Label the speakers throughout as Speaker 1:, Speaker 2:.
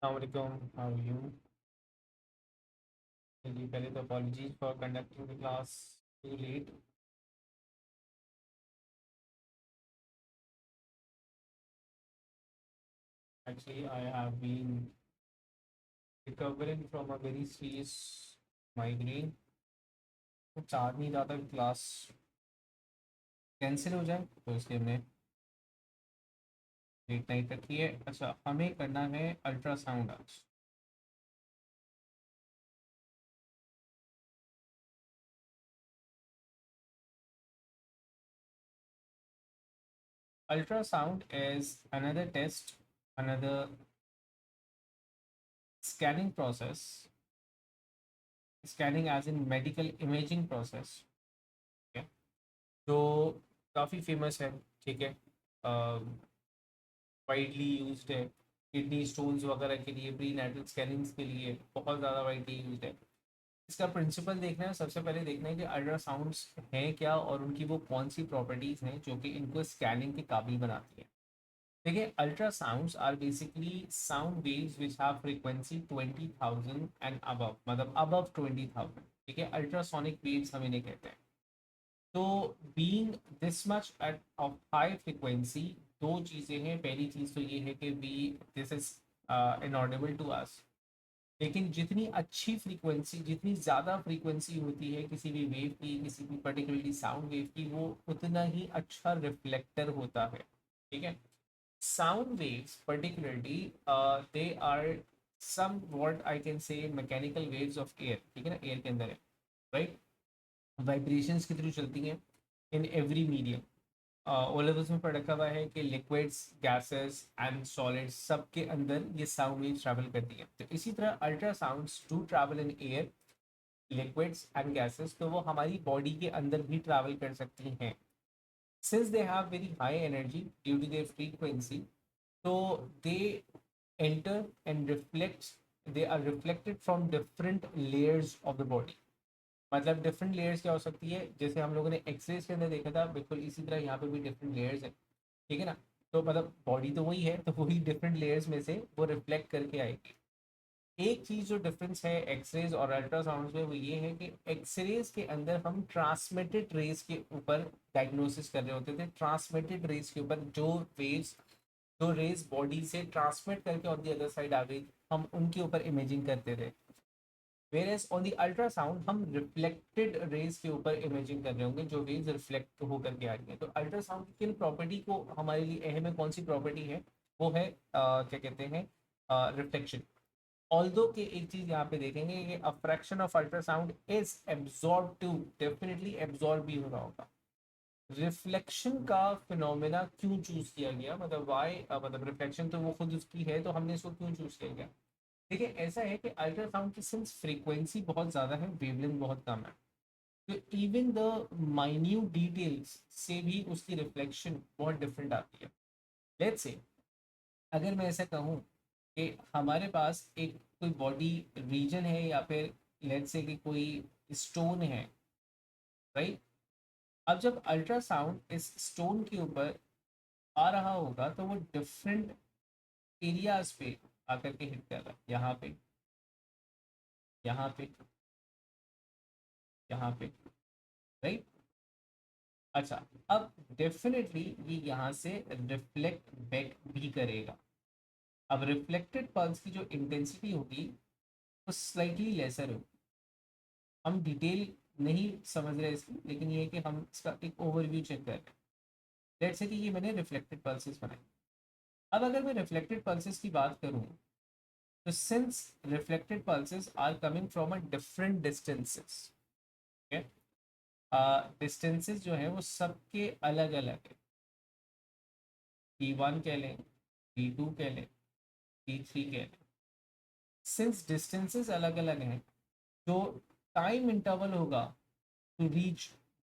Speaker 1: Assalamualaikum, how are you? जी पहले तो apologies for conducting the class too late. Actually, I have been recovering from a very serious migraine. तो चाह नहीं रहा था क्लास कैंसिल हो जाए, तो इसलिए हमने लेट नाइट रखी है। अच्छा, हमें करना है अल्ट्रासाउंड आज। Ultrasound is another test, another scanning process, scanning as in medical imaging process, okay? जो काफ़ी फेमस है, ठीक है, वाइडली यूज्ड है किडनी स्टोन्स वगैरह के लिए, प्री नेटल स्कैनिंग्स के लिए बहुत ज़्यादा वाइडली यूज्ड है। इसका प्रिंसिपल देखना है, सबसे पहले देखना है कि अल्ट्रासाउंड्स हैं क्या और उनकी वो कौन सी प्रॉपर्टीज़ हैं जो कि इनको स्कैनिंग के काबिल बनाती है। देखिए, ultrasounds are basically sound waves which have frequency 20,000 and above, मतलब अबव 20,000, ठीक है, अल्ट्रासोनिक वेव्स हम इन्हें कहते हैं। तो being this much at of high frequency, दो चीज़ें हैं। पहली चीज़ तो ये है कि we this is inaudible to us. लेकिन जितनी अच्छी फ्रीक्वेंसी, जितनी ज़्यादा फ्रीक्वेंसी होती है किसी भी वेव की, किसी भी पर्टिकुलरली साउंड वेव की, वो उतना ही अच्छा रिफ्लेक्टर होता है, ठीक है। Sound waves particularly they are somewhat I can say mechanical waves of air, ठीक है ना, एयर के अंदर है, राइट। वाइब्रेशंस के थ्रू चलती हैं इन एवरी मीडियम। ओलेवल्स में पढ़ रखा हुआ है कि लिक्विड्स, गैसेस एंड सॉलिड्स सब के अंदर ये साउंड वेव्स ट्रैवल करती हैं। तो इसी तरह ultrasounds do travel in air, liquids and gases, तो वो हमारी बॉडी के अंदर भी ट्रैवल कर सकती हैं। Since they have very high energy due to their frequency, तो they enter and reflect, they are reflected from different layers of the body. मतलब डिफरेंट लेयर्स क्या हो सकती है, जैसे हम लोगों ने एक्सरेज के अंदर देखा था, बिल्कुल इसी तरह यहाँ पे भी डिफरेंट लेयर्स है, ठीक है ना। तो मतलब बॉडी तो वही है, तो वही डिफरेंट लेयर्स में से वो रिफ्लेक्ट करके आएगी। एक चीज़ जो डिफरेंस है एक्सरेज और अल्ट्रासाउंड में, वो ये है कि एक्सरेज के अंदर हम ट्रांसमिटेड रेज के ऊपर डायग्नोसिस कर रहे होते थे। ट्रांसमिटेड रेज के ऊपर जो वेव्स, जो रेज बॉडी से ट्रांसमिट करके ऑन दी अदर साइड आ गई, हम उनके ऊपर इमेजिंग करते थे। वेरेस ऑन दी अल्ट्रासाउंड हम रिफ्लेक्टेड रेज के ऊपर इमेजिंग कर रहे होंगे, जो वेव्स रिफ्लेक्ट होकर के आ रही है। तो अल्ट्रासाउंड की किन प्रॉपर्टी को हमारे लिए अहम है, कौन सी प्रॉपर्टी है, वो है क्या कहते हैं, रिफ्लेक्शन। ऑल्दो के एक चीज यहाँ पे देखेंगे कि a fraction of ultrasound is absorb too, definitely absorb भी हो रहा होगा। रिफ्लेक्शन का फिनोमेना क्यों चूज किया गया, मतलब वाई, मतलब रिफ्लेक्शन तो वो खुद उसकी है, तो हमने इसको क्यों चूज किया गया। देखिए, ऐसा है कि अल्ट्रासाउंड की सिंस फ्रीक्वेंसी बहुत ज़्यादा है, वेवलेंथ बहुत कम है, तो इवन द माइन्यूट डिटेल्स से भी उसकी रिफ्लेक्शन बहुत डिफरेंट आती है। लेट्स से, अगर मैं ऐसा कहूँ कि हमारे पास एक कोई बॉडी रीजन है, या फिर लेट्स से कि कोई स्टोन है, राइट। अब जब अल्ट्रासाउंड इस स्टोन के ऊपर आ रहा होगा, तो वो डिफरेंट एरियाज पे आकर के हिट कर रहा है, यहाँ पे, यहाँ पे, यहाँ पे, राइट। अच्छा, अब डेफिनेटली ये यहाँ से रिफ्लेक्ट बैक भी करेगा। अब रिफ्लेक्टेड पल्स की जो इंटेंसिटी होगी वो स्लाइटली लेसर होगी। हम डिटेल नहीं समझ रहे इसकी, लेकिन ये है कि हम इसका एक ओवरव्यू चेक कर रहे हैं। लेट्स से कि ये मैंने रिफ्लेक्टेड पल्सेस बनाए। अब अगर मैं रिफ्लेक्टेड पल्सेस की बात करूँ, तो since reflected pulses are coming from a different distances, distances जो है वो सबके अलग अलग है। T1 कह लें, T2 कह लें, T3 कह लें। सिंस डिस्टेंसेस अलग अलग हैं, जो टाइम इंटरवल होगा टू रीच,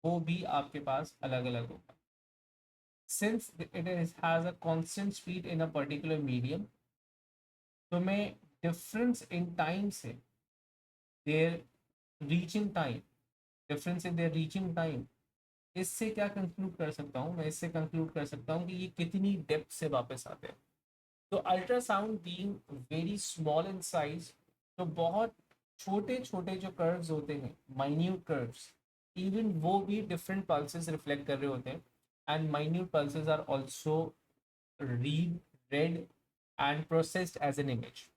Speaker 1: वो भी आपके पास अलग अलग होगा। Since it is has a constant speed in a particular medium, तो मैं डिफरेंस इन टाइम से their reaching time, difference in their reaching time, इससे क्या कंक्लूड कर सकता हूँ मैं, इससे कंक्लूड कर सकता हूँ कि ये कितनी डेप्थ से वापस आते हैं। तो ultrasound being very small in size, तो बहुत छोटे छोटे जो कर्व्स होते हैं, माइन्यूट कर्व्स, इवन वो भी डिफरेंट पल्सेस रिफ्लेक्ट कर रहे होते हैं, and minute pulses are also read read and processed as an image.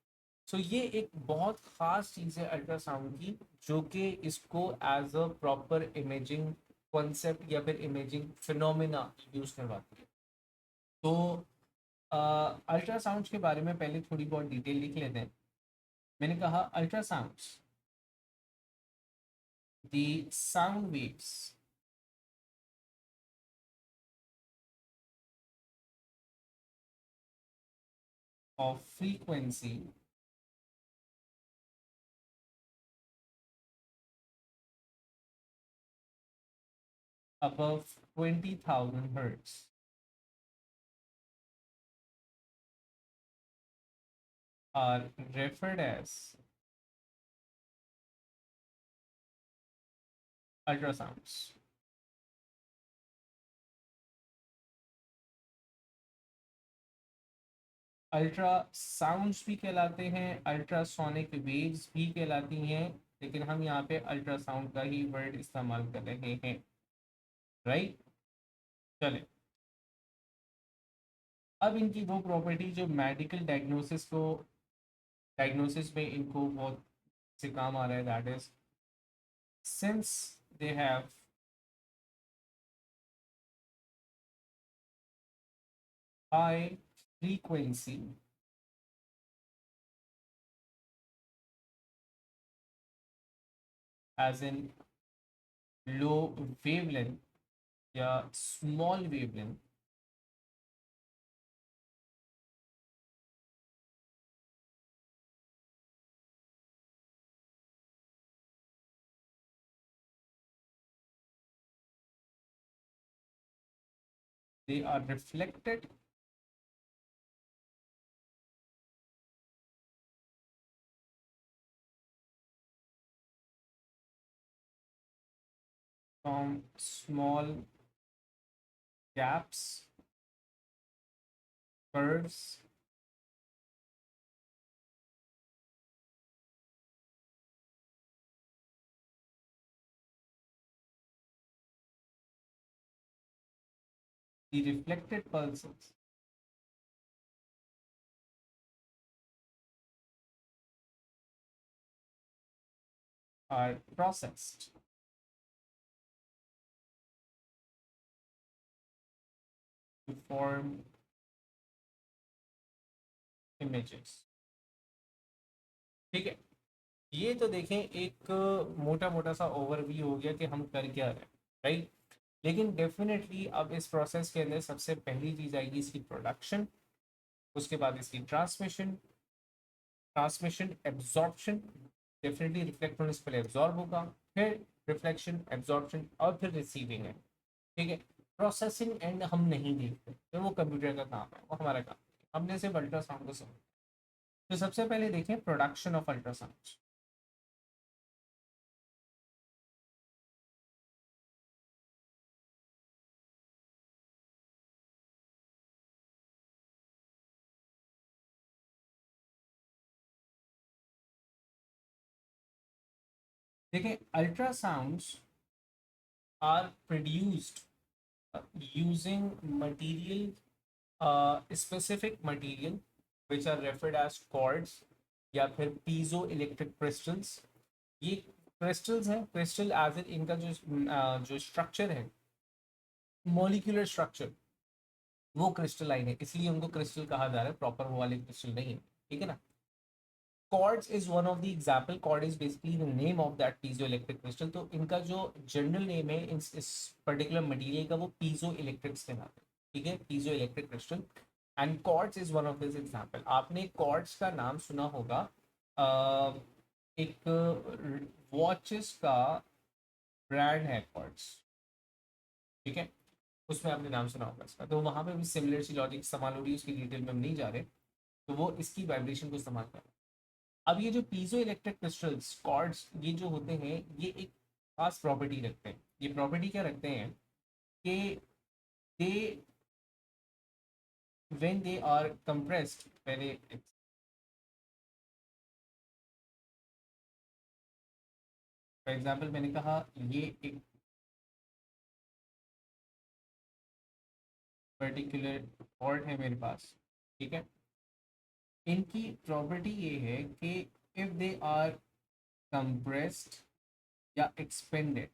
Speaker 1: So ये एक बहुत ख़ास चीज़ है अल्ट्रासाउंड की, जो कि इसको as a proper imaging concept या फिर इमेजिंग फिनोमिना यूज़ करवाती है। तो अल्ट्रासाउंड्स के बारे में पहले थोड़ी बहुत डिटेल लिख लेते हैं। मैंने कहा ultrasounds, the sound waves of frequency above 20,000 hertz are referred as ultrasounds. Ultrasounds भी कहलाते हैं, अल्ट्रासोनिक वेव्स भी कहलाती हैं, लेकिन हम यहाँ पे अल्ट्रासाउंड का ही वर्ड इस्तेमाल कर रहे हैं, राइट। चले, अब इनकी वो प्रॉपर्टी जो मेडिकल डायग्नोसिस में इनको बहुत से काम आ रहा है, that is since they have high frequency as in low wavelength या small wavelength, they are reflected from small gaps, curves, the reflected pulses are processed to form images। ठीक है, ये तो देखें एक मोटा मोटा सा ओवरव्यू हो गया कि हम कर क्या रहे हैं, राइट। लेकिन डेफिनेटली अब इस प्रोसेस के अंदर सबसे पहली चीज़ आएगी इसकी प्रोडक्शन, उसके बाद इसकी transmission, transmission absorption, definitely reflect होने से पहले एब्जॉर्ब होगा, फिर रिफ्लेक्शन, एब्जॉर्प्शन और फिर रिसीविंग है। ठीक है, प्रोसेसिंग एंड हम नहीं देखते, तो वो कंप्यूटर का काम है, वो हमारा काम है, हमने सिर्फ अल्ट्रासाउंड को समझ। तो सबसे पहले देखें प्रोडक्शन ऑफ अल्ट्रासाउंड। देखें, ultrasounds are produced using material, specific material which are referred as cords या फिर पीजो इलेक्ट्रिक क्रिस्टल्स। ये क्रिस्टल्स हैं, क्रिस्टल एज इन इनका जो स्ट्रक्चर है, मॉलिक्यूलर स्ट्रक्चर, वो क्रिस्टलाइन है, इसलिए उनको क्रिस्टल कहा जा रहा है, प्रॉपर वो वाले क्रिस्टल नहीं है, ठीक है ना। Quartz is one of the example, quartz is basically the name of that piezoelectric crystal, तो इनका जो जनरल नेम है इस पर्टिकुलर मटेरियल का, वो पीजो इलेक्ट्रिक्स कहलाते हैं, ठीक है, piezoelectric crystal. And quartz is one of this example. आपने कॉर्ड्स का नाम सुना होगा, एक वॉचेस का ब्रांड है कॉर्ड्स, ठीक है, उसमें आपने नाम सुना होगा इसका, तो वहाँ पे भी सिमिलर सी लॉजिक इस्तेमाल हो रही है, उसकी डिटेल में हम नहीं जा रहे, तो वो इसकी वाइब्रेशन को इस्तेमाल कर रहे हैं। अब ये जो पीजो इलेक्ट्रिक क्रिस्टल्स कॉर्ड्स ये जो होते हैं, ये एक खास प्रॉपर्टी रखते हैं। ये प्रॉपर्टी क्या रखते हैं कि दे when they are compressed, पहले फॉर एग्जांपल मैंने कहा ये एक पर्टिकुलर पॉट है मेरे पास, ठीक है। इनकी प्रॉपर्टी ये है कि इफ दे आर कंप्रेस्ड या एक्सपेंडेड,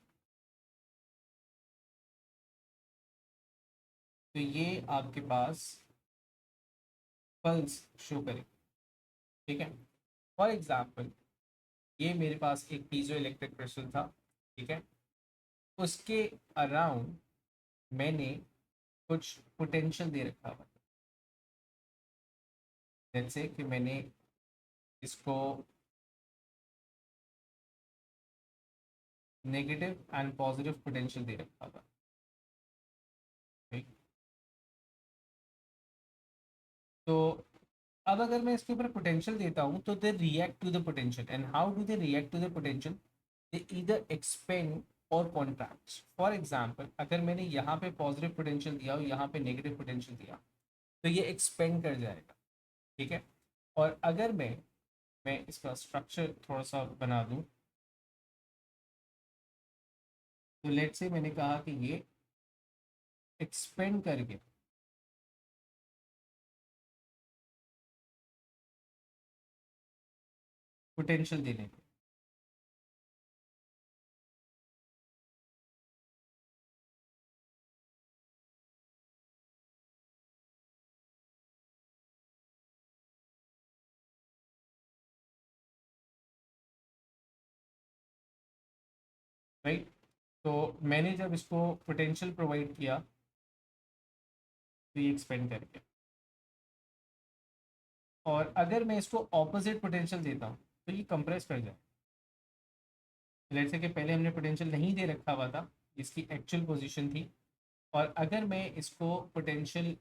Speaker 1: तो ये आपके पास पल्स शो करें, ठीक है। फॉर एग्जांपल ये मेरे पास एक पीजो इलेक्ट्रिक क्रिस्टल था, ठीक है। उसके अराउंड मैंने कुछ पोटेंशियल दे रखा हुआ, जैसे कि मैंने इसको नेगेटिव एंड पॉजिटिव पोटेंशियल दे रखा था, ठीक। तो अब अगर मैं इसके ऊपर पोटेंशियल देता हूँ तो they react to the potential, and how do they react to the potential? They either expand or contract. For example अगर मैंने यहाँ पे पॉजिटिव पोटेंशियल दिया और यहाँ पे नेगेटिव पोटेंशियल दिया, तो ये एक्सपेंड कर जाएगा, ठीक है। और अगर मैं इसका स्ट्रक्चर थोड़ा सा बना दूँ, तो लेट से मैंने कहा कि ये एक्सपेंड करके पोटेंशियल देने के, राइट। तो मैंने जब इसको पोटेंशियल प्रोवाइड किया तो ये एक्सपेंड करके, और अगर मैं इसको ऑपोजिट पोटेंशियल देता हूँ तो ये कंप्रेस कर जाए। लेट्स से कि पहले हमने पोटेंशियल नहीं दे रखा हुआ था, इसकी एक्चुअल पोजीशन थी, और अगर मैं इसको पोटेंशियल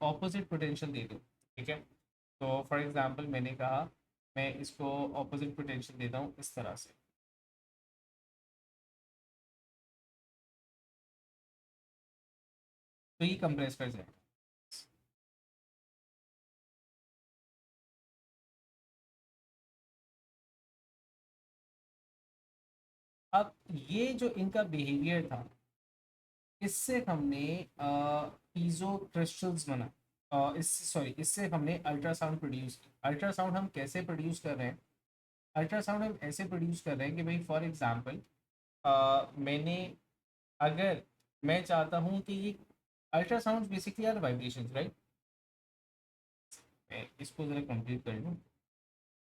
Speaker 1: ऑपोजिट पोटेंशियल दे दूँ, ठीक है। तो फॉर एग्जांपल मैंने कहा मैं इसको ऑपोजिट पोटेंशियल देता हूँ इस तरह से, तो ये कंप्रेस कर जाएगा। अब ये जो इनका बिहेवियर था, इससे हमने पीजो क्रिस्टल्स बना, इससे सॉरी इससे हमने अल्ट्रासाउंड प्रोड्यूस किया। अल्ट्रासाउंड हम कैसे प्रोड्यूस कर रहे हैं? अल्ट्रासाउंड हम ऐसे प्रोड्यूस कर रहे हैं कि भाई फॉर एग्जांपल मैंने, अगर मैं चाहता हूँ कि ये ultrasound basically are vibrations, right. मैं इसको ज़रा कंप्लीट कर लूँ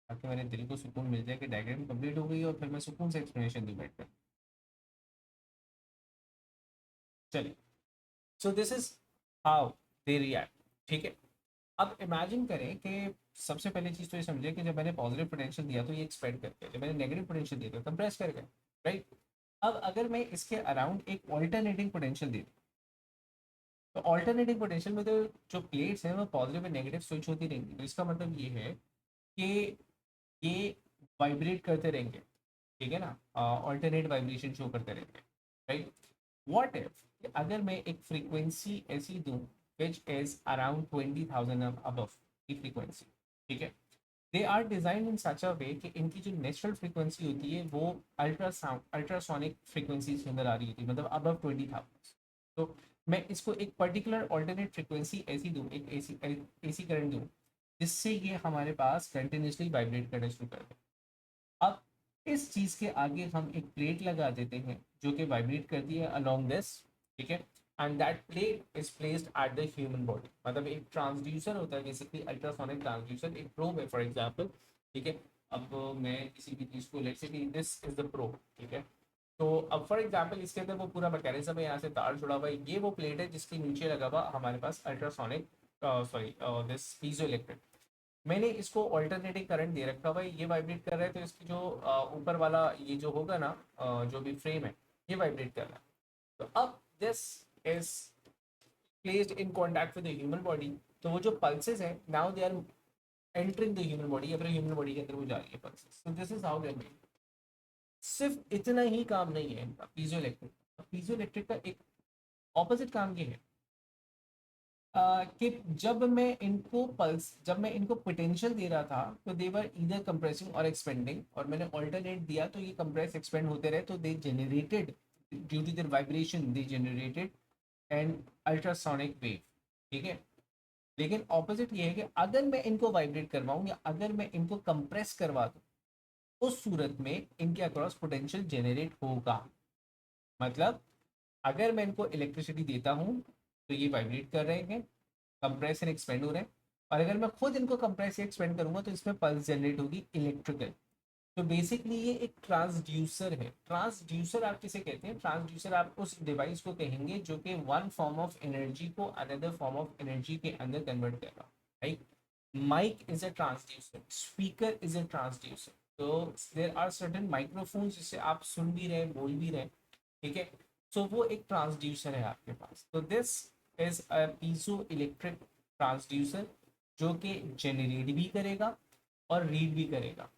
Speaker 1: ताकि मेरे दिल को सुकून मिल जाए कि डायग्राम कंप्लीट हो गई और फिर मैं सुकून से एक्सप्लेनेशन दूँ बैठ कर। चलिए, सो this is how they react, ठीक है। अब इमेजिन करें कि सबसे पहली चीज़ तो ये समझे कि जब मैंने पॉजिटिव पोटेंशियल दिया तो ये एक्सपेंड करके, जब मैंने नेगेटिव पोटेंशियल दिया तो कंप्रेस कर गए, राइट। अब अगर मैं इसके अराउंड एक ऑल्टरनेटिंग पोटेंशियल दे दूँ, तो ऑल्टरनेटिंग पोटेंशियल में तो जो प्लेट्स हैं वो पॉजिटिव और नेगेटिव स्विच होती रहेंगी। तो इसका मतलब ये है कि ये वाइब्रेट करते रहेंगे, ठीक है ना, ऑल्टरनेट वाइब्रेशन शो करते रहेंगे, राइट। व्हाट इफ अगर मैं एक फ्रीक्वेंसी ऐसी दूं विच इज अराउंड 20,000 अबव की फ्रीक्वेंसी, ठीक है। दे आर डिजाइन इन सच अ वे कि इनकी जो नेचुरल फ्रीक्वेंसी होती है वो अल्ट्रासाउंड अल्ट्रासोनिक फ्रीक्वेंसीज के अंदर आ रही होती है, मतलब अबव 20,000। तो मैं इसको एक पर्टिकुलर ऑल्टरनेट फ्रीक्वेंसी ऐसी दूँ, एक एसी करंट दूँ, जिससे ये हमारे पास कंटिन्यूसली वाइब्रेट करना शुरू कर दे। अब इस चीज़ के आगे हम एक प्लेट लगा देते हैं जो कि वाइब्रेट करती है अलोंग दिस, ठीक है। And that plate is placed at the human body, मतलब एक ट्रांसड्यूसर होता है बेसिकली, अल्ट्रासोनिक ट्रांसड्यूसर, एक प्रोब है फॉर एग्जांपल, ठीक है। अब मैं किसी भी चीज़ को लेट्स से कि दिस इज द प्रोब, ठीक है। तो अब फॉर एग्जांपल इसके अंदर वो पूरा मैकेनिज्म है, यहाँ से तार जुड़ा हुआ है, ये वो प्लेट है जिसके नीचे लगा हुआ हमारे पास ultrasonic sorry this piezo electric. मैंने इसको ऑल्टरनेटिंग करंट दे रखा हुआ है, ये वाइब्रेट कर रहा है, तो इसकी जो ऊपर वाला ये जो होगा ना, जो भी फ्रेम है, ये वाइब्रेट कर रहा है। तो अब this is placed in contact with the human body, तो वो जो पल्सेस हैं now they are entering the human body, या फिर ह्यूमन बॉडी के अंदर वो जा रही है पल्सेस। तो this is how they are made. सिर्फ इतना ही काम नहीं है इनका पीजो इलेक्ट्रिक। पीजो इलेक्ट्रिक का एक ऑपोजिट काम ये है, कि जब मैं इनको पोटेंशियल दे रहा था तो दे वर ईदर कंप्रेसिंग और एक्सपेंडिंग, और मैंने ऑल्टरनेट दिया तो ये कंप्रेस एक्सपेंड होते रहे, तो they generated due to their vibration they generated and ultrasonic wave. ठीक है, लेकिन ऑपोजिट ये है कि अगर मैं इनको वाइब्रेट करवाऊं या अगर मैं इनको कंप्रेस करवा दूं, उस सूरत में इनके अक्रॉस पोटेंशियल जनरेट होगा। मतलब अगर मैं इनको इलेक्ट्रिसिटी देता हूं तो ये वाइब्रेट कर रहे हैं, कंप्रेस एंड एक्सपेंड हो रहे हैं, और अगर मैं खुद इनको कंप्रेस या एक्सपेंड करूंगा तो इसमें पल्स जनरेट होगी इलेक्ट्रिकल। तो बेसिकली ये एक ट्रांसड्यूसर है। ट्रांसड्यूसर आप किसे कहते हैं? ट्रांसड्यूसर आप उस डिवाइस को कहेंगे जो कि वन फॉर्म ऑफ एनर्जी को अनदर फॉर्म ऑफ एनर्जी के अंदर कन्वर्ट कर रहा है, right? Mike is a transducer, speaker is a transducer. तो देर आर सर्टेन माइक्रोफोन्स जिससे आप सुन भी रहे हैं, बोल भी रहे हैं, ठीक है? सो वो एक ट्रांसड्यूसर है आपके पास। तो this is a piezo electric transducer जो कि जनरेट भी करेगा और रीड भी करेगा।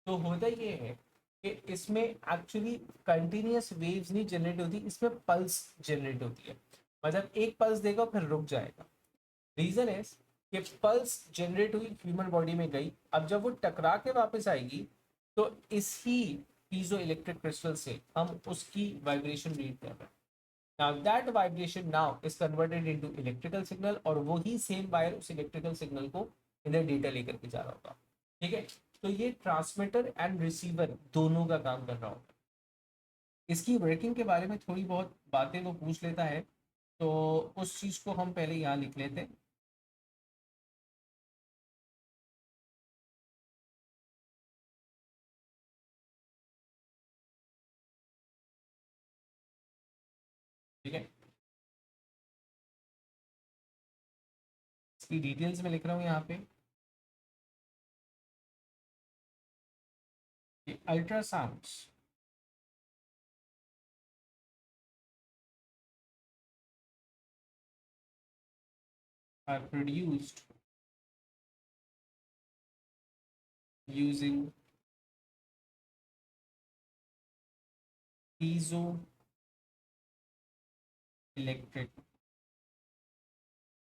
Speaker 1: तो होता ये है कि इसमें एक्चुअली कंटिन्यूस वेव्स नहीं जनरेट होती, इसमें पल्स जनरेट होती है। मतलब एक पल्स देगा फिर रुक जाएगा। रीजन इज कि पल्स जनरेट हुई, ह्यूमन बॉडी में गई, अब जब वो टकरा के वापस आएगी तो इसी पीजो इलेक्ट्रिक क्रिस्टल से हम उसकी वाइब्रेशन रीड कर रहे हैं। Now that vibration now is converted into electrical signal, और वही सेम वायर उस इलेक्ट्रिकल सिग्नल को इधर डेटा लेकर के जा रहा होगा। ठीक है, तो ये ट्रांसमीटर एंड रिसीवर दोनों का काम कर रहा होगा। इसकी वर्किंग के बारे में थोड़ी बहुत बातें वो पूछ लेता है, तो उस चीज़ को हम पहले यहाँ लिख लेते हैं। ठीक है, इसकी डिटेल्स में लिख रहा हूँ यहाँ पे। Ultrasounds are produced using piezoelectric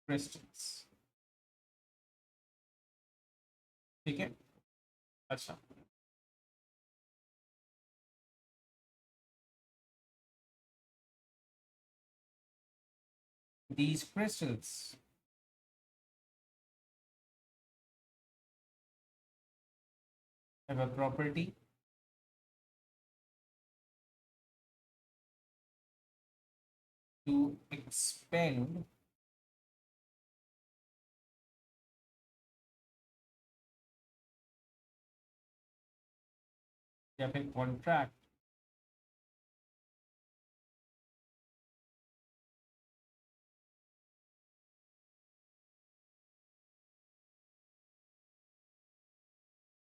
Speaker 1: crystals। ठीक है, अच्छा, these crystals have a property to expand या फिर contract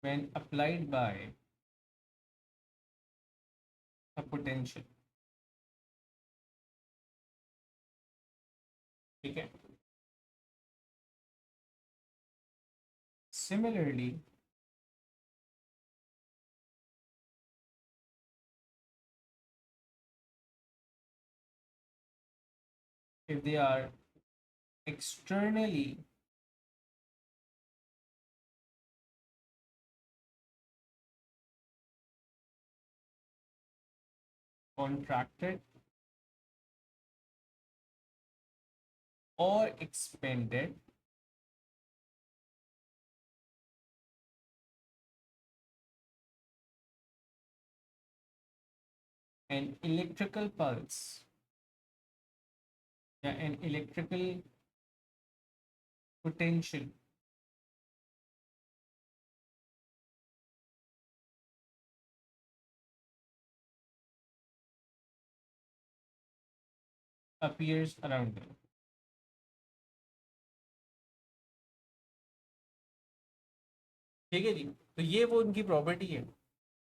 Speaker 1: when applied by a potential। ठीक है, similarly if they are externally contracted or expanded, an electrical pulse या an electrical potential appears around them। ठीक है जी, तो ये वो उनकी प्रॉपर्टी है।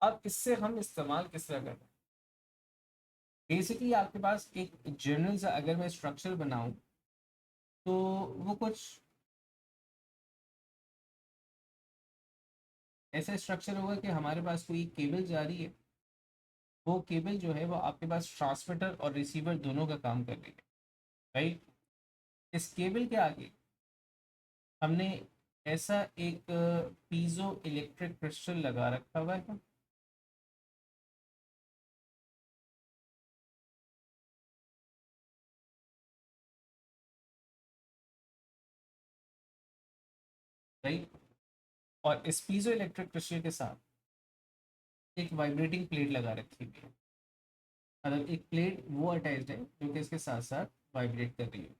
Speaker 1: अब इससे हम इस्तेमाल किस तरह करते हैं? बेसिकली आपके पास एक जनरल सा अगर मैं स्ट्रक्चर बनाऊं तो वो कुछ ऐसा स्ट्रक्चर होगा कि हमारे पास कोई केबल जा रही है, वो केबल जो है वो आपके पास ट्रांसमीटर और रिसीवर दोनों का काम कर रही है, राइट? इस केबल के आगे हमने ऐसा एक पीजो इलेक्ट्रिक क्रिस्टल लगा रखा हुआ है, राइट। और इस पीजो इलेक्ट्रिक क्रिस्टल के साथ एक वाइब्रेटिंग प्लेट लगा रखी हुई है, मतलब एक प्लेट वो अटैच्ड है जो कि इसके साथ साथ वाइब्रेट कर रही है।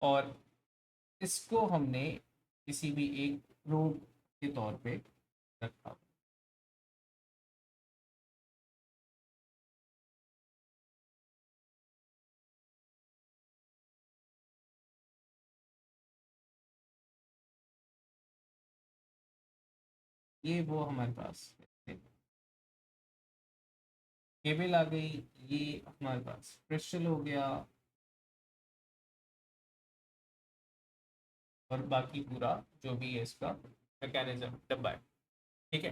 Speaker 1: और इसको हमने किसी भी एक प्रोब के तौर पे रखा। ये वो हमारे पास केबल आ गई, ये हमारे पास क्रिस्टल हो गया, और बाकी पूरा जो भी है इसका मैकेनिज्म डब्बा है, ठीक है।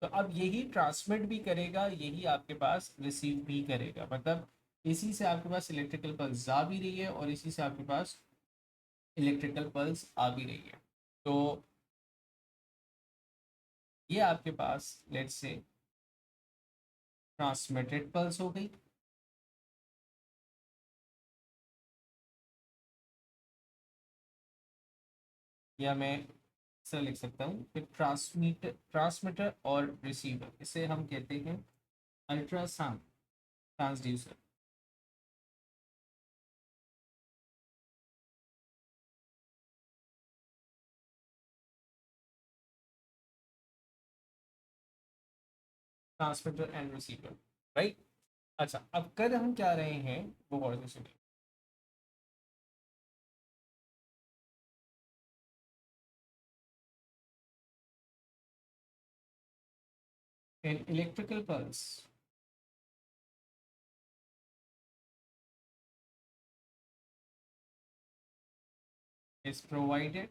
Speaker 1: तो अब यही ट्रांसमिट भी करेगा, यही आपके पास रिसीव भी करेगा, मतलब इसी से आपके पास इलेक्ट्रिकल पल्स जा भी रही है और इसी से आपके पास इलेक्ट्रिकल पल्स आ भी रही है। तो ये आपके पास लेट्स से ट्रांसमिटेड पल्स हो गई, या मैं इस तरह लिख सकता हूँ कि ट्रांसमीटर और रिसीवर, इसे हम कहते हैं ultrasound transducer. Transmitter and receiver, right. अच्छा, अब कर हम क्या रहे हैं वो गौर से सुनिए। An electrical pulse is provided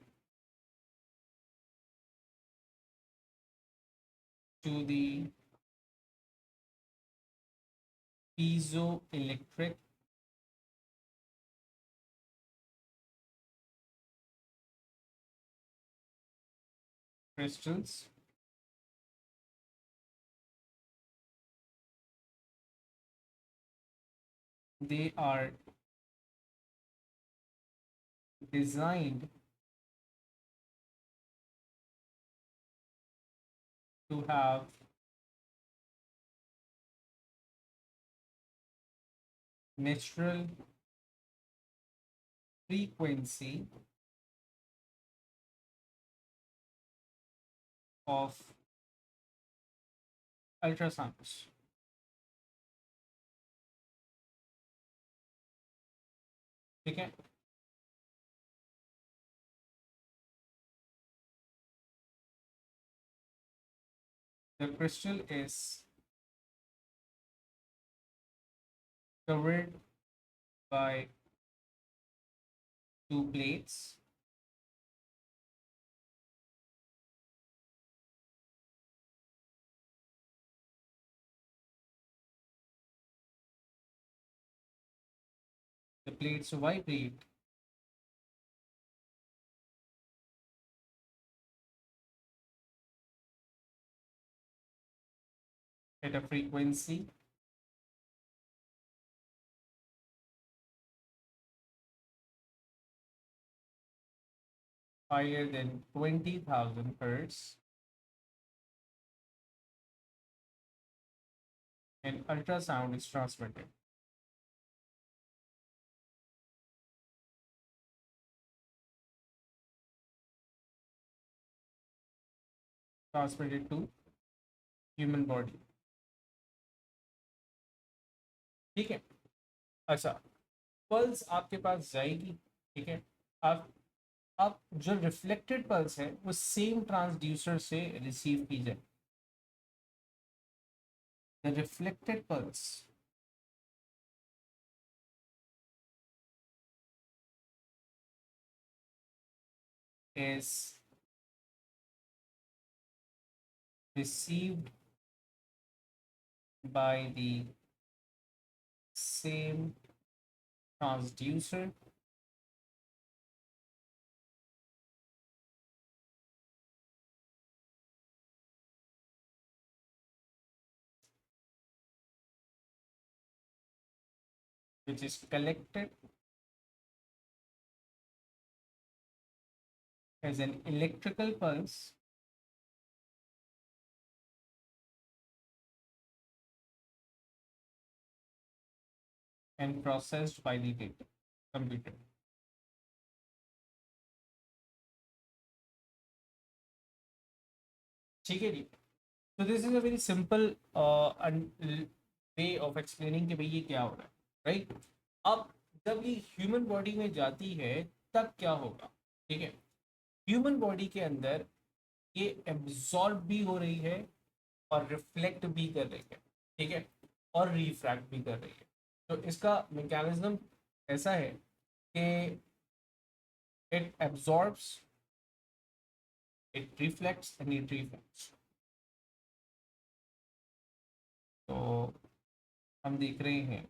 Speaker 1: to the piezoelectric crystals. They are designed to have natural frequency of ultrasounds, ठीक है। The crystal is covered by two plates. The plates vibrate at a frequency higher than 20,000 hertz, and ultrasound is transmitted to human body, ठीक है। अच्छा, pulse आपके पास जाएगी, ठीक है। आप जो रिफ्लेक्टेड पल्स है वो सेम ट्रांसड्यूसर से रिसीव की जाए। The reflected pulse is received by the same transducer which is collected as an electrical pulse and processed by the data computer. ठीक है जी. So this is a very simple way of explaining कि भाई ये क्या हो रहा है, right? अब जब ये ह्यूमन बॉडी में जाती है तब क्या होगा, ठीक है. ह्यूमन बॉडी के अंदर ये एब्जॉर्ब भी हो रही है और रिफ्लेक्ट भी कर रही है, ठीक है, और रिफ्रैक्ट भी कर रही है. तो इसका मैकेनिज्म ऐसा है कि it absorbs, it reflects and it refracts. तो हम देख रहे हैं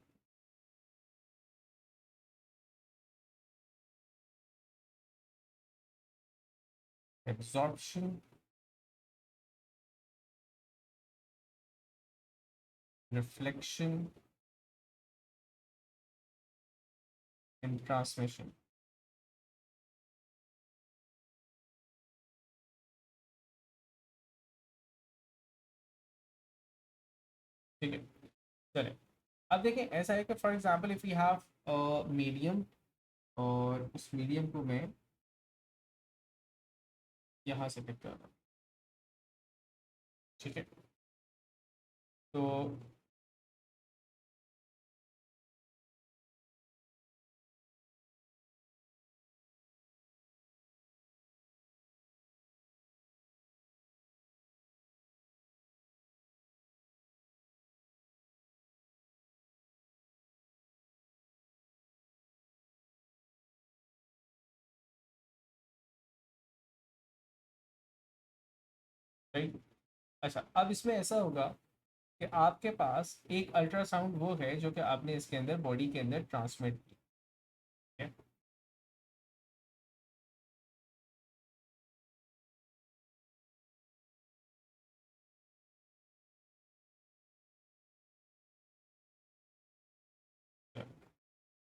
Speaker 1: एब्जॉर्प्शन, रिफ्लेक्शन एंड ट्रांसमिशन. ठीक है, चले. अब देखें, ऐसा है कि for example if you have medium, और उस मीडियम को मैं यहाँ से पिक कर रहा हूँ, ठीक है. तो राइट. अच्छा, अब इसमें ऐसा होगा कि आपके पास एक अल्ट्रासाउंड वो है जो कि आपने इसके अंदर बॉडी के अंदर ट्रांसमिट की है.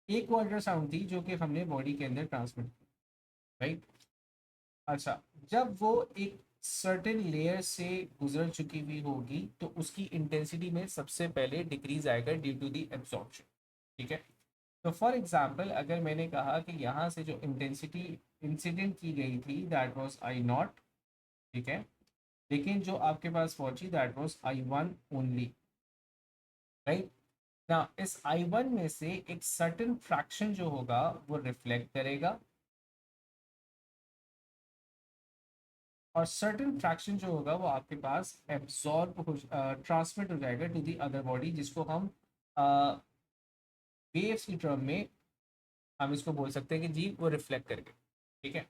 Speaker 1: एक वो अल्ट्रासाउंड थी जो कि हमने बॉडी के अंदर ट्रांसमिट की, राइट. अच्छा, जब वो एक सर्टेन लेयर से गुजर चुकी हुई होगी तो उसकी इंटेंसिटी में सबसे पहले डिक्रीज आएगा ड्यू टू दी एब्जॉर्प्शन, ठीक है. तो फॉर एग्जांपल अगर मैंने कहा कि यहाँ से जो इंटेंसिटी इंसिडेंट की गई थी दैट वाज आई नॉट, ठीक है, लेकिन जो आपके पास पहुंची that was I one only, right. ना इस आई वन में से एक सर्टेन फ्रैक्शन जो होगा वो रिफ्लेक्ट करेगा, और सर्टेन फ्रैक्शन जो होगा वो आपके पास एब्जॉर्ब हो, ट्रांसमिट हो जाएगा टू दी अदर बॉडी, जिसको हम वेव्स की टर्म में हम इसको बोल सकते हैं कि जी वो रिफ्लेक्ट करके, ठीक है.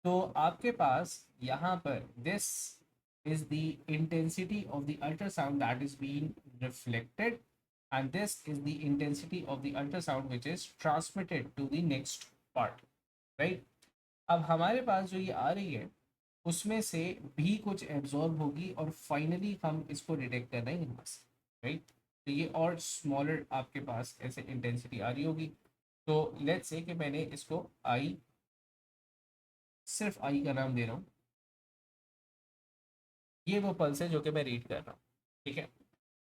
Speaker 1: तो आपके पास यहाँ पर this is the intensity of the ultrasound that is being reflected, and this is the intensity of the ultrasound which is transmitted to the next part, right. अब हमारे पास जो ये आ रही है उसमें से भी कुछ एब्जॉर्ब होगी और फाइनली हम इसको डिटेक्ट कर रहे हैं यहाँ से, राइट. तो ये और स्मॉलर आपके पास ऐसे इंटेंसिटी आ रही होगी. तो लेट्स से कि मैंने इसको आई, सिर्फ आई का नाम दे रहा हूँ, ये वो पल्स है जो कि मैं रीड कर रहा हूँ, ठीक है.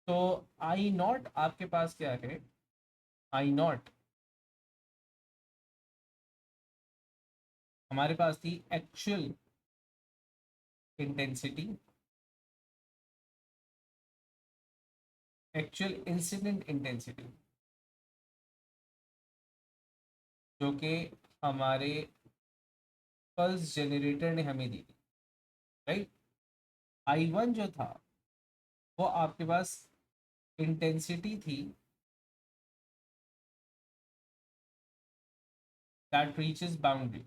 Speaker 1: तो आई नॉट आपके पास क्या है, आई नॉट हमारे पास थी actual intensity, actual incident intensity जो कि हमारे पल्स जनरेटर ने हमें दी थी, राइट. आई वन जो था वो आपके पास इंटेंसिटी थी दैट रीचेस बाउंड्री,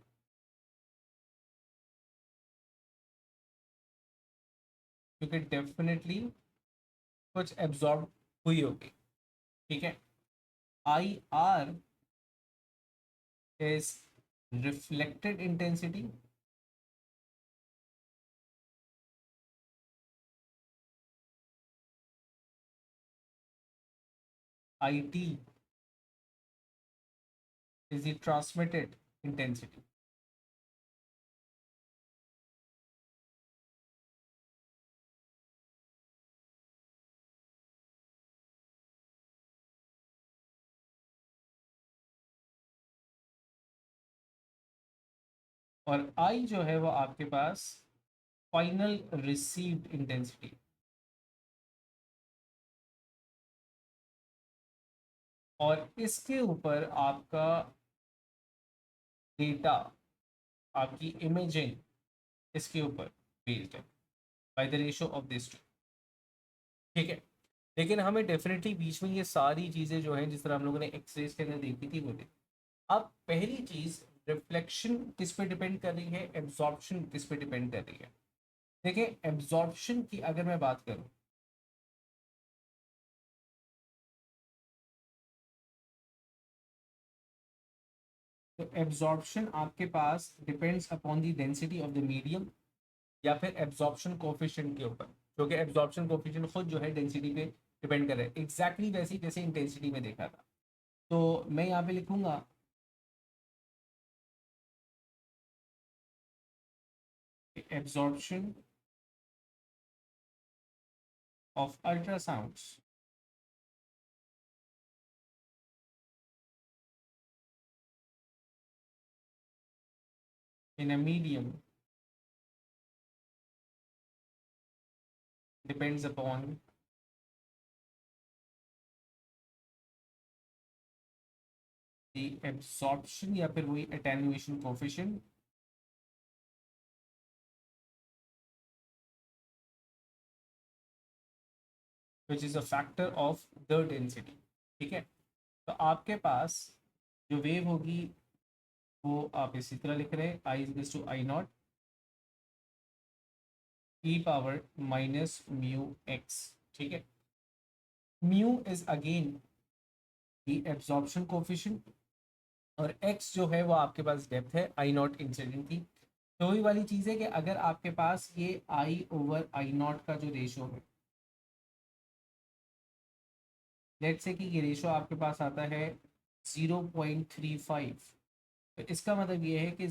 Speaker 1: क्योंकि डेफिनेटली कुछ एब्जॉर्ब हुई होगी। ठीक है, I R is reflected intensity, I T is the transmitted intensity. और आई जो है वो आपके पास फाइनल रिसीव्ड इंटेंसिटी। और इसके ऊपर आपका डेटा, आपकी इमेजिंग इसके ऊपर बेस्ड है by the ratio of this two. ठीक है, लेकिन हमें डेफिनेटली बीच में ये सारी चीज़ें जो हैं जिस तरह हम लोगों ने एक्सरेज के अंदर देखी थी वो देखी। अब पहली चीज़, रिफ्लेक्शन किस पे डिपेंड कर रही है, एब्जॉर्प्शन किस पे डिपेंड कर रही है। देखिए, एब्जॉर्प्शन की अगर मैं बात करूं, तो एब्जॉर्प्शन आपके पास depends upon the density of the medium, या फिर एब्जॉर्प्शन कोफिशिएंट के ऊपर, क्योंकि एब्जॉर्प्शन कोफिशिएंट खुद जो है डेंसिटी पे डिपेंड कर रहा है, एग्जैक्टली वैसे जैसे इंटेंसिटी में देखा था। तो मैं यहाँ पे लिखूंगा absorption of ultrasounds in a medium depends upon the absorption या फिर वही attenuation coefficient which is a factor of the density। ठीक है, तो आपके पास जो वेव होगी वो आप इसी तरह लिख रहे हैं, I is to I nought e power minus mu x. ठीक है, mu is again the absorption coefficient, और एक्स जो है वो आपके पास डेप्थ है, आई नॉट इंसिडेंट की। तो वही वाली चीज़ है कि अगर आपके पास ये आई ओवर आई नॉट का जो रेशो है, लेट्स से कि ये रेशो आपके पास आता है 0.35, तो इसका मतलब ये है कि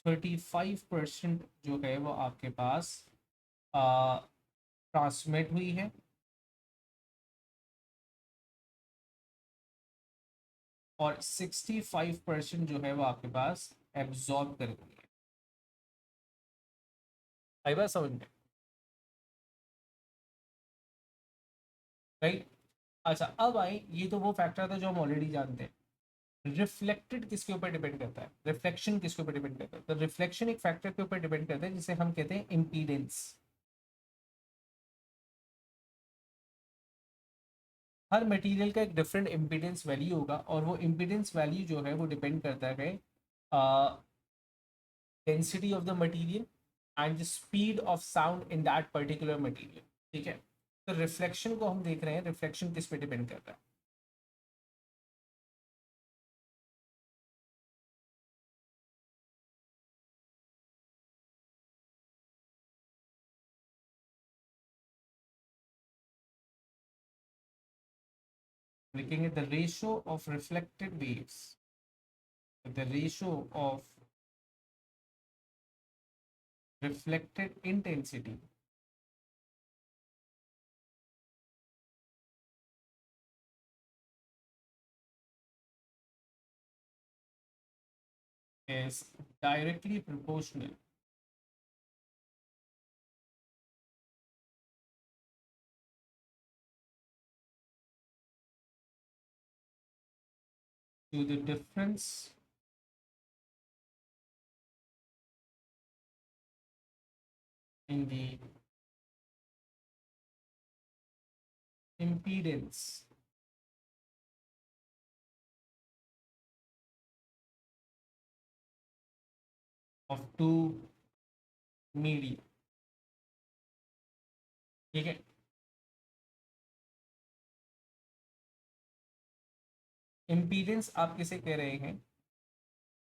Speaker 1: 35% जो है वो आपके पास ट्रांसमिट हुई है, और 65% जो है वो आपके पास एब्जॉर्ब कर गई है। आई बात समझ में? राइट। अच्छा, अब आए, ये तो वो फैक्टर था जो हम ऑलरेडी जानते हैं। रिफ्लेक्टेड किसके ऊपर डिपेंड करता है, रिफ्लेक्शन किसके ऊपर डिपेंड करता है? तो रिफ्लेक्शन एक फैक्टर के ऊपर डिपेंड करता है जिसे हम कहते हैं इम्पीडेंस। हर मटेरियल का एक डिफरेंट इम्पीडेंस वैल्यू होगा, और वो इम्पीडेंस वैल्यू जो है वो डिपेंड करता है density of the material and the speed of sound in that particular material. ठीक है, तो रिफ्लेक्शन को हम देख रहे हैं, रिफ्लेक्शन किस पे डिपेंड कर रहा है। लिखेंगे the ratio of reflected waves, the ratio of reflected intensity is directly proportional to the difference in the impedance of two media। ठीक है, इम्पीडेंस आप किसे कह रहे हैं?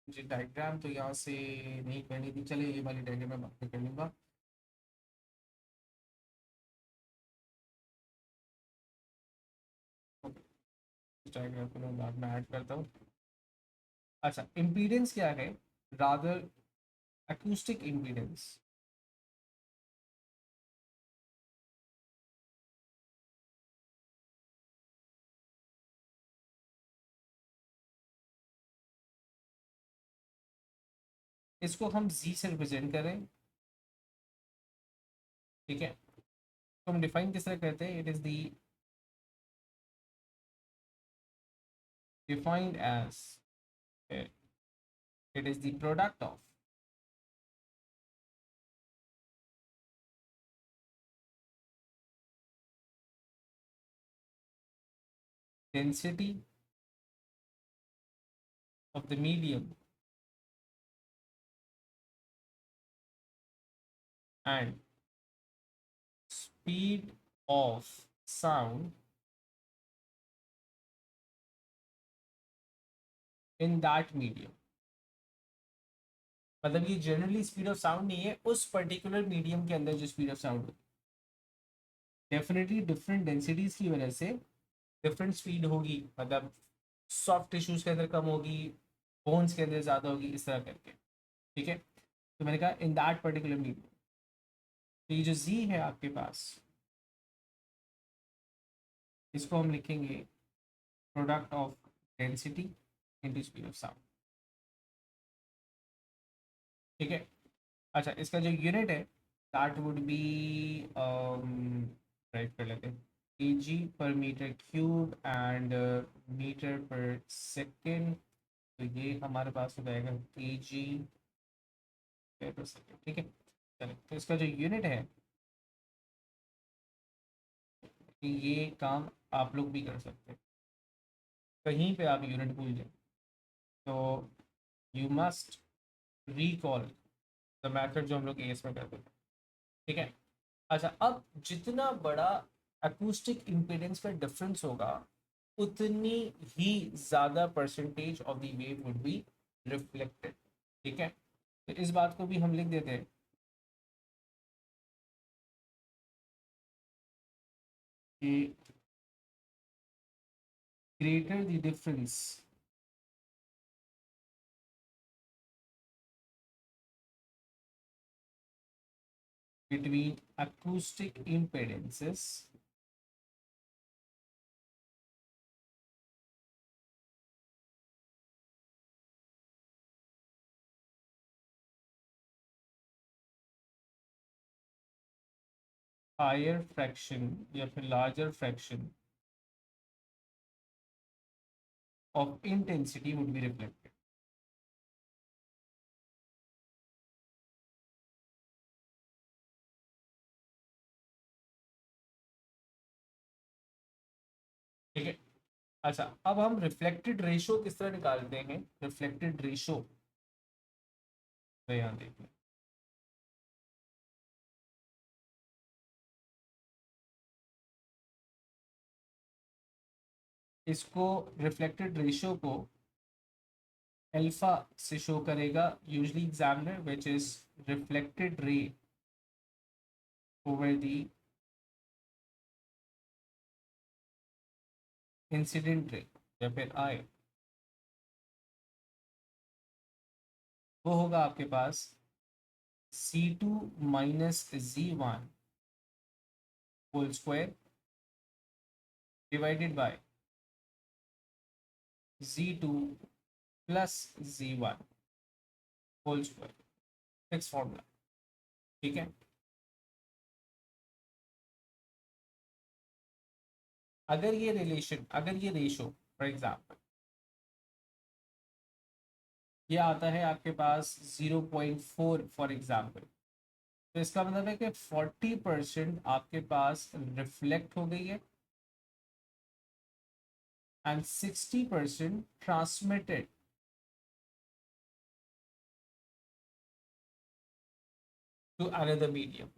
Speaker 1: मुझे डायग्राम तो यहाँ से नहीं करनी थी, चलिए ये वाली डायग्राम मैं बात कर लूँगा। इस डायग्राम को मैं बाद में ऐड करता हूँ। अच्छा, इम्पीडेंस क्या है? Rather acoustic impedance. इसको हम z से रिप्रेजेंट करें, ठीक है? तो हम डिफाइन किस तरह करते हैं? It is the defined as, it is the product of density of the medium and speed of sound in that medium. मतलब ये जनरली स्पीड ऑफ साउंड नहीं है, उस पर्टिकुलर मीडियम के अंदर जो स्पीड ऑफ साउंड होगी, डेफिनेटली डिफरेंट डेंसिटीज की वजह से डिफरेंट स्पीड होगी। मतलब सॉफ्ट टिश्यूज के अंदर कम होगी, बोन्स के अंदर ज़्यादा होगी, इस तरह करके, ठीक है? तो मैंने कहा इन दैट पर्टिकुलर मीडियम। तो ये जो जी है आपके पास, इसको हम लिखेंगे product of density into speed of sound, ठीक है? अच्छा, इसका जो यूनिट है दैट वुड बी, राइट कर लेते हैं, kg पर मीटर क्यूब एंड मीटर पर सेकेंड। तो ये हमारे पास हो जाएगा kg पर सेकेंड, ठीक है? चलिए, तो इसका जो यूनिट है कि ये काम आप लोग भी कर सकते हैं, कहीं पे आप यूनिट भूल जाए तो you must recall the method जो हम लोग एएस में करते थे, ठीक है? अच्छा, अब जितना बड़ा अकूस्टिक इम्पीडेंस का डिफरेंस होगा, उतनी ही ज़्यादा percentage of the wave would be reflected, ठीक है? तो इस बात को भी हम लिख देते हैं कि greater the difference between acoustic impedances, higher fraction या फिर larger fraction of intensity would be reflected, ठीक है? अच्छा, अब हम रिफ्लेक्टेड रेशो किस तरह निकालते हैं? रिफ्लेक्टेड रेशो यहाँ देखिए, इसको रिफ्लेक्टेड रेशो को अल्फा से शो करेगा usually examiner, which is reflected ray over the incident ray या फिर आई। वो होगा आपके पास C2 minus Z1 whole square divided by Z2 plus Z1 whole square, fix formula, ठीक है? अगर ये रिलेशन, अगर ये रेशो फॉर एग्जाम्पल ये आता है आपके पास 0.4 फॉर एग्जाम्पल, तो इसका मतलब है कि 40% आपके पास रिफ्लेक्ट हो गई है and 60% transmitted to another medium,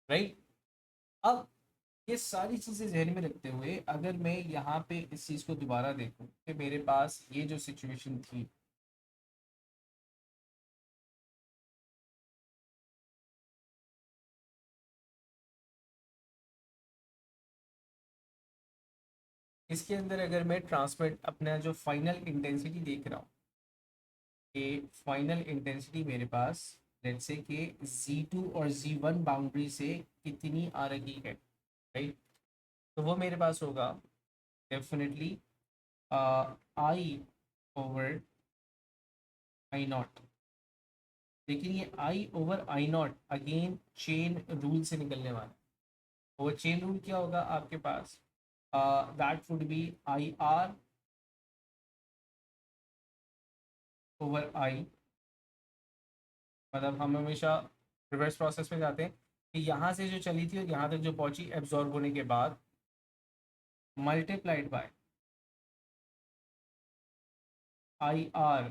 Speaker 1: right? अब ये सारी चीज़ें ज़हन में रखते हुए अगर मैं यहाँ पे इस चीज़ को दोबारा देखूँ कि मेरे पास ये जो सिचुएशन थी, इसके अंदर अगर मैं ट्रांसमिट अपना जो फाइनल इंटेंसिटी देख रहा हूँ कि फाइनल इंटेंसिटी मेरे पास लेट्स से कि Z2 और Z1 बाउंड्री से कितनी आ रही है, राइट। तो वो मेरे पास होगा definitely I over I not. लेकिन ये आई over I not again chain rule से निकलने वाला है। वो चेन रूल क्या होगा आपके पास, that would be I R over I. मतलब हम हमेशा रिवर्स प्रोसेस में जाते हैं कि यहाँ से जो चली थी और यहाँ तक जो पहुँची एब्जॉर्ब होने के बाद multiplied by I R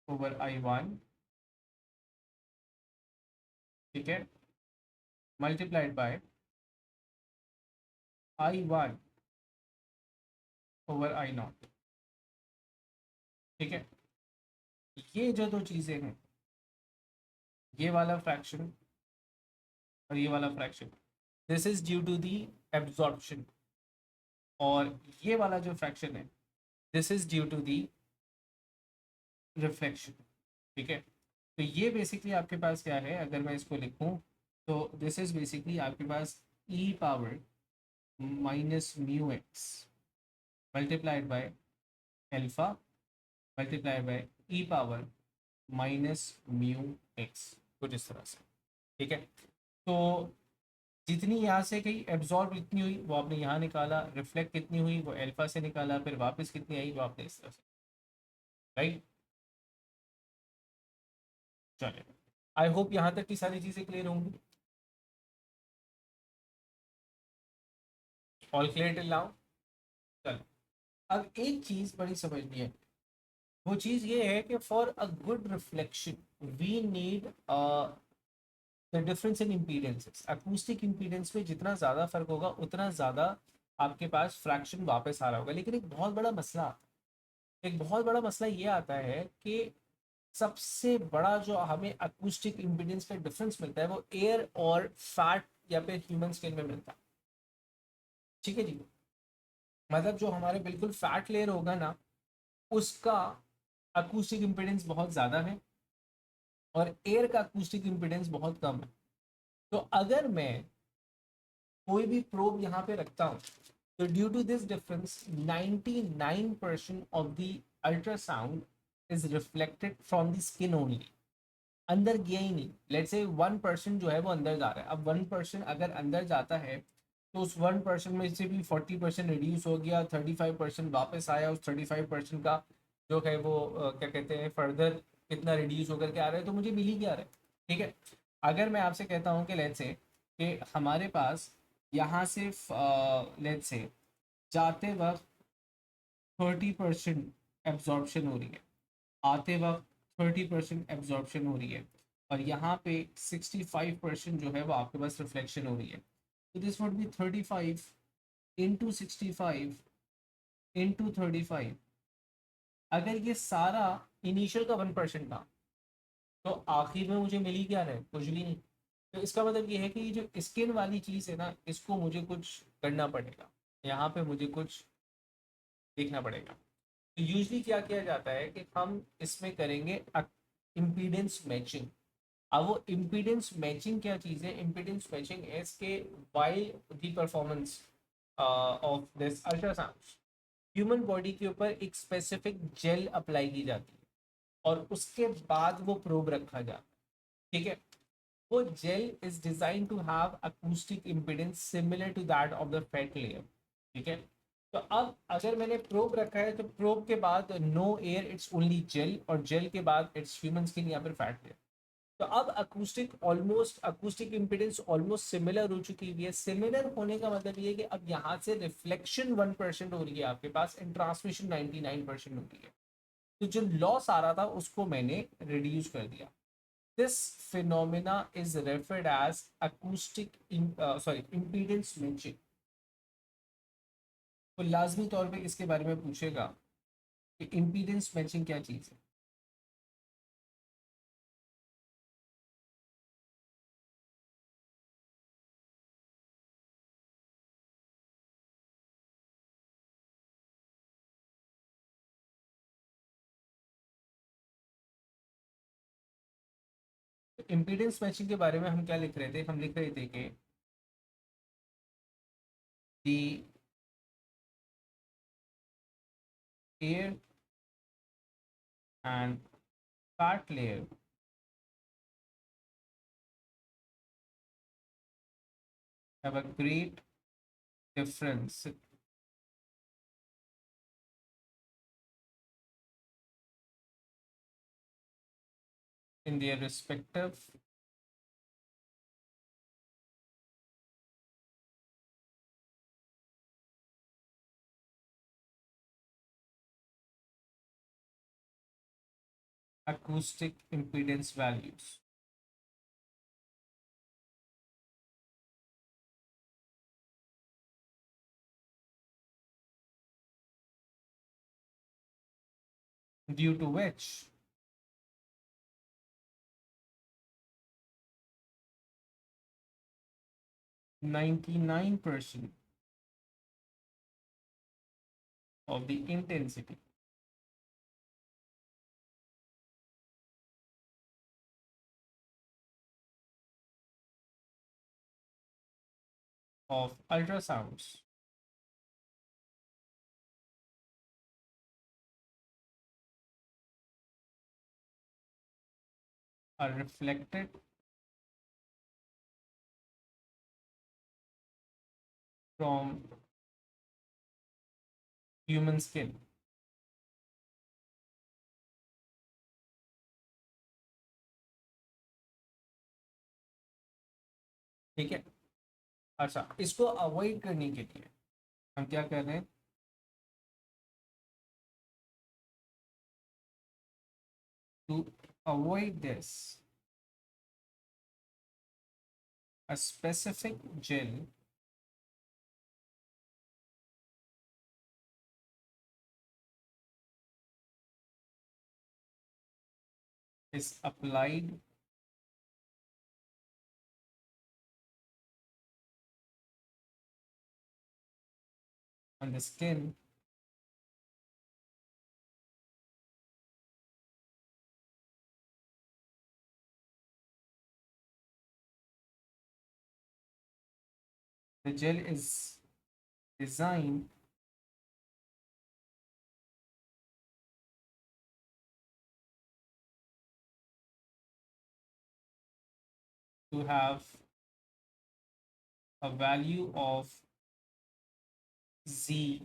Speaker 1: over I one, ठीक है, multiplied by I one over I not, ठीक है। ये जो दो चीज़ें हैं, ये वाला फ्रैक्शन और ये वाला fraction, this is due to the absorption. और ये वाला जो फ्रैक्शन है this is due to the reflection, ठीक है। तो ये बेसिकली आपके पास क्या है, अगर मैं इसको लिखूं तो दिस इज बेसिकली आपके पास e power minus mu x multiplied by alpha multiplied by e power minus mu x, कुछ इस तरह से, ठीक है। तो जितनी यहाँ से कहीं एब्जॉर्ब कितनी हुई वो आपने यहाँ निकाला, रिफ्लेक्ट कितनी हुई वो एल्फा से निकाला, फिर वापस कितनी आई वो आपने इस तरह से, राइट। चलिए, आई होप यहाँ तक की सारी चीज़ें क्लियर होंगी। All clear till now. चलो, अब एक चीज़ बड़ी समझनी है, वो चीज़ ये है कि for a good reflection we need the difference in impedances. Acoustic impedance में जितना ज़्यादा फर्क होगा उतना ज़्यादा आपके पास फ्रैक्शन वापस आ रहा होगा। लेकिन एक बहुत बड़ा मसला, एक बहुत बड़ा मसला ये आता है कि सबसे बड़ा जो हमें अकूस्टिक इम्पीडेंस का डिफरेंस मिलता है वो एयर और फैट या फिर ह्यूमन स्किन में मिलता है, ठीक है जी। मतलब जो हमारे बिल्कुल फैट लेयर होगा ना, उसका अकूस्टिक इम्पीडेंस बहुत ज़्यादा है और एयर का अकूस्टिक इम्पीडेंस बहुत कम है। तो अगर मैं कोई भी प्रोब यहाँ पे रखता हूँ तो due to this difference 99% of the ultrasound is reflected from the skin only, अंदर गया ही नहीं। लेट्स से 1% जो है वो अंदर जा रहा है। अब 1% अगर अंदर जाता है तो उस 1% में से भी 40% रिड्यूस हो गया, 35% वापस आया, उस 35% का जो है वो क्या कहते हैं फर्दर कितना रिड्यूस होकर के आ रहा है, तो मुझे मिल ही क्या रहा है, ठीक है। अगर मैं आपसे कहता हूँ कि लेट्स से कि हमारे पास यहाँ से लेट्स से जाते वक्त 30% एब्जॉर्प्शन हो रही है, आते वक्त 30% एब्जॉर्प्शन हो रही है, और यहाँ पे 65% जो है वो आपके पास रिफ्लेक्शन हो रही है। तो this would be 35 into 65 into 35। अगर ये सारा इनिशियल का 1% था तो आखिर में मुझे मिली क्या रहा है, कुछ भी नहीं। तो इसका मतलब ये है कि ये जो स्किन वाली चीज़ है ना, इसको मुझे कुछ करना पड़ेगा, यहाँ पे मुझे कुछ देखना पड़ेगा। तो यूजली क्या किया जाता है कि हम इसमें करेंगे इम्पीडेंस मैचिंग। अब वो इम्पीडेंस मैचिंग क्या चीज़ है, इम्पीडेंस मैचिंग इज के while the performance of this ultrasound, human body के ऊपर एक स्पेसिफिक जेल अप्लाई की जाती है और उसके बाद वो प्रोब रखा जाता है, ठीक है। वो gel is design to have acoustic impedance similar to that of the fat layer, ठीक है। तो अब अगर मैंने प्रोब रखा है तो प्रोब के बाद no air, it's only gel, और जेल के बाद इट्स ह्यूमन स्किन या फिर फैट लेयर। तो अब अकूस्टिक इम्पीडेंस ऑलमोस्ट सिमिलर हो चुकी हुई है। सिमिलर होने का मतलब ये है कि अब यहाँ से रिफ्लेक्शन 1% हो रही है आपके पास एंड ट्रांसमिशन 99% हो रही है। तो जो लॉस आ रहा था उसको मैंने रिड्यूस कर दिया। This phenomena is referred as acoustic sorry impedance matching. तो लाजमी तौर पे इसके बारे में पूछेगा कि इम्पीडेंस मैचिंग क्या चीज़ है। तो इम्पीडेंस मैचिंग के बारे में हम क्या लिख रहे थे, हम लिख रहे थे कि the air and fat layer have a great difference in their respective acoustic impedance values. Due to which 99% of the intensity of ultrasounds are reflected from human skin. ठीक है। अच्छा, इसको अवॉइड करने के लिए हम क्या कर रहे हैं, to avoid this a specific gel is applied on the skin the gel is designed to have a value of Z,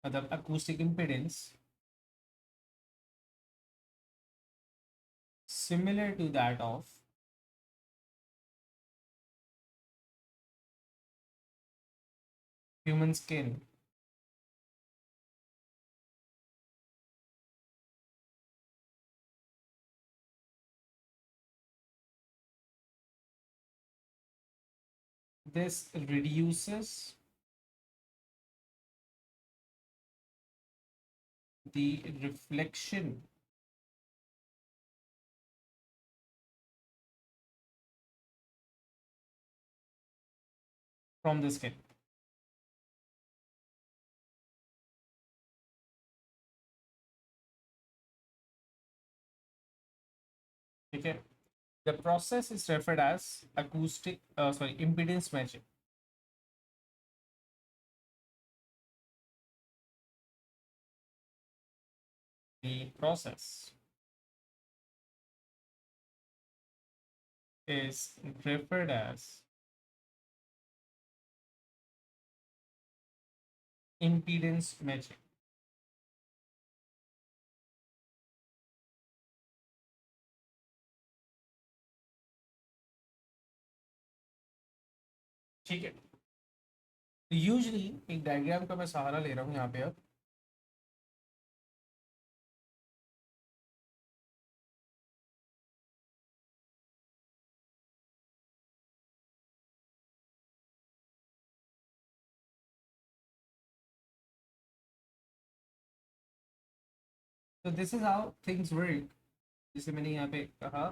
Speaker 1: the acoustic impedance, similar to that of human skin. This reduces the reflection from the skin. Okay. The process is referred as impedance matching. The process is referred as impedance matching. ठीक है। तो usually एक diagram का मैं सहारा ले रहा हूँ यहाँ पे अब। तो this is how things work. जैसे मैंने यहाँ पे कहा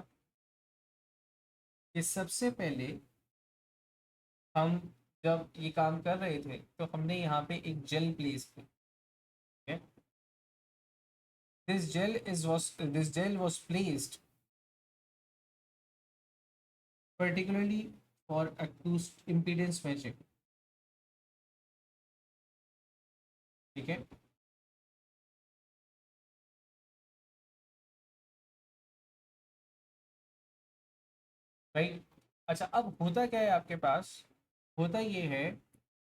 Speaker 1: कि सबसे पहले हम जब ये काम कर रहे थे तो हमने यहाँ पे एक जेल प्लेस की। This gel was placed particularly for acoustic impedance matching. ठीक है, राइट। अच्छा, अब होता क्या है आपके पास, होता ये है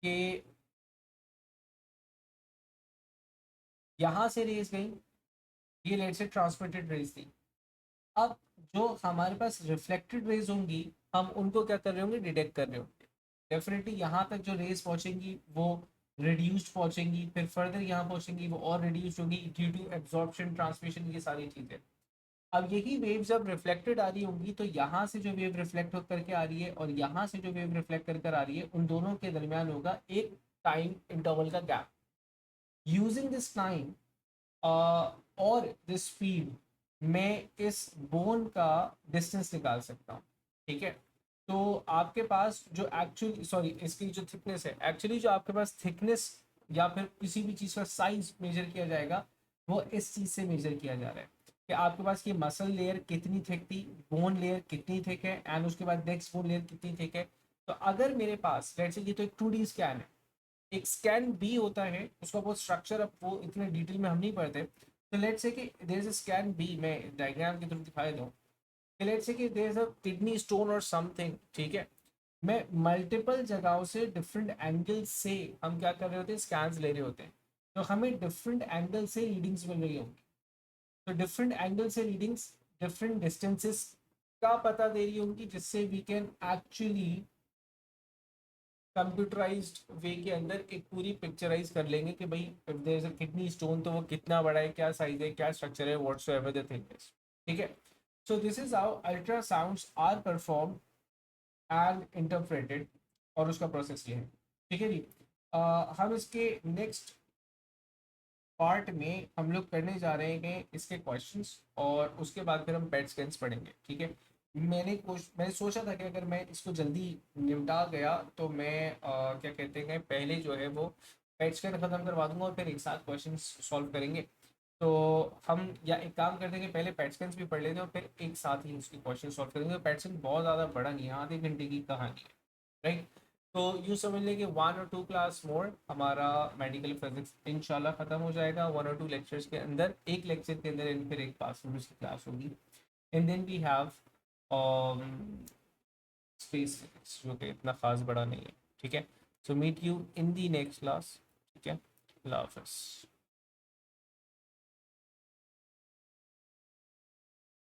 Speaker 1: कि यहाँ से रेस गई, ये लेट से ट्रांसमिटेड रेस थी। अब जो हमारे पास रिफ्लेक्टेड रेज होंगी, हम उनको क्या कर रहे होंगे, डिटेक्ट कर रहे होंगे। डेफिनेटली यहाँ तक जो रेस पहुंचेंगी वो रिड्यूस्ड पहुंचेंगी, फिर फर्दर यहाँ पहुंचेंगी वो और रिड्यूस्ड होंगी ड्यू टू एब्जॉर्प्शन, ट्रांसमिशन, ये सारी चीज़ें। अब यही वेव जब रिफ्लेक्टेड आ रही होंगी तो यहाँ से जो वेव रिफ्लेक्ट होकर के आ रही है और यहाँ से जो वेव रिफ्लेक्ट करके आ रही है, उन दोनों के दरमियान होगा एक टाइम इंटरवल का गैप। यूजिंग दिस टाइम और दिस स्पीड मैं इस बोन का डिस्टेंस निकाल सकता हूँ। ठीक है, तो आपके पास जो एक्चुअली, सॉरी, इसकी जो थिकनेस है, एक्चुअली जो आपके पास थिकनेस या फिर किसी भी चीज़ का साइज मेजर किया जाएगा वो इस चीज़ से मेजर किया जा रहा है कि आपके पास ये मसल लेयर कितनी थिक थी, बोन लेयर कितनी थिक है, एंड उसके बाद नेक्स्ट बोन लेयर कितनी थिक है। तो अगर मेरे पास लेट्स से ये तो एक 2D स्कैन है, एक स्कैन बी होता है, उसका बहुत स्ट्रक्चर, अब वो इतने डिटेल में हम नहीं पढ़ते। तो let's say that there is a scan B, मैं डायग्राम की तरफ दिखाई दूँ कि let's say that there is a kidney stone or something. ठीक है, मैं मल्टीपल जगहों से डिफरेंट एंगल से हम क्या कर रहे होते हैं, स्कैन्स ले रहे होते हैं। तो हमें डिफरेंट एंगल से रीडिंग्स मिल रही होंगी। तो डिफरेंट एंगल से रीडिंग्स डिफरेंट डिस्टेंसेस का पता दे रही होंगी, जिससे we can actually computerized way के अंदर एक पूरी पिक्चराइज कर लेंगे कि भाई if there is a kidney stone तो वो कितना बड़ा है, क्या साइज है, क्या स्ट्रक्चर है, व्हाटसोएवर द थिंग इज। ठीक है, so this is how ultrasounds are perform and interpreted, और उसका प्रोसेस ये है। ठीक है जी। हम इसके नेक्स्ट पार्ट में हम लोग करने जा रहे हैं इसके क्वेश्चंस, और उसके बाद फिर हम पेट स्कैन्स पढ़ेंगे। ठीक है, मैंने सोचा था कि अगर मैं इसको जल्दी निपटा गया तो मैं क्या कहते हैं, पहले जो है वो पेट स्कैन ख़त्म करवा दूंगा और फिर एक साथ क्वेश्चंस सॉल्व करेंगे। तो हम या एक काम कर देंगे, पहले पेट स्कैन्स भी पढ़ लेते हैं और फिर एक साथ ही उसके क्वेश्चन सॉल्व करेंगे। पेट स्कैन बहुत ज़्यादा बड़ा नहीं है, आधे घंटे की कहानी है, राइट। तो यूँ समझ लें कि 1 और 2 क्लास मोर हमारा मेडिकल फिजिक्स इंशाल्लाह ख़त्म हो जाएगा। 1 और 2 लेक्चर्स के अंदर, एक लेक्चर के अंदर फिर एक पास की क्लास होगी, and then we have space physics, जो कि इतना खास बड़ा नहीं है। ठीक है, so meet you in the next class. ठीक है, अल्लाह हाफ़िज़।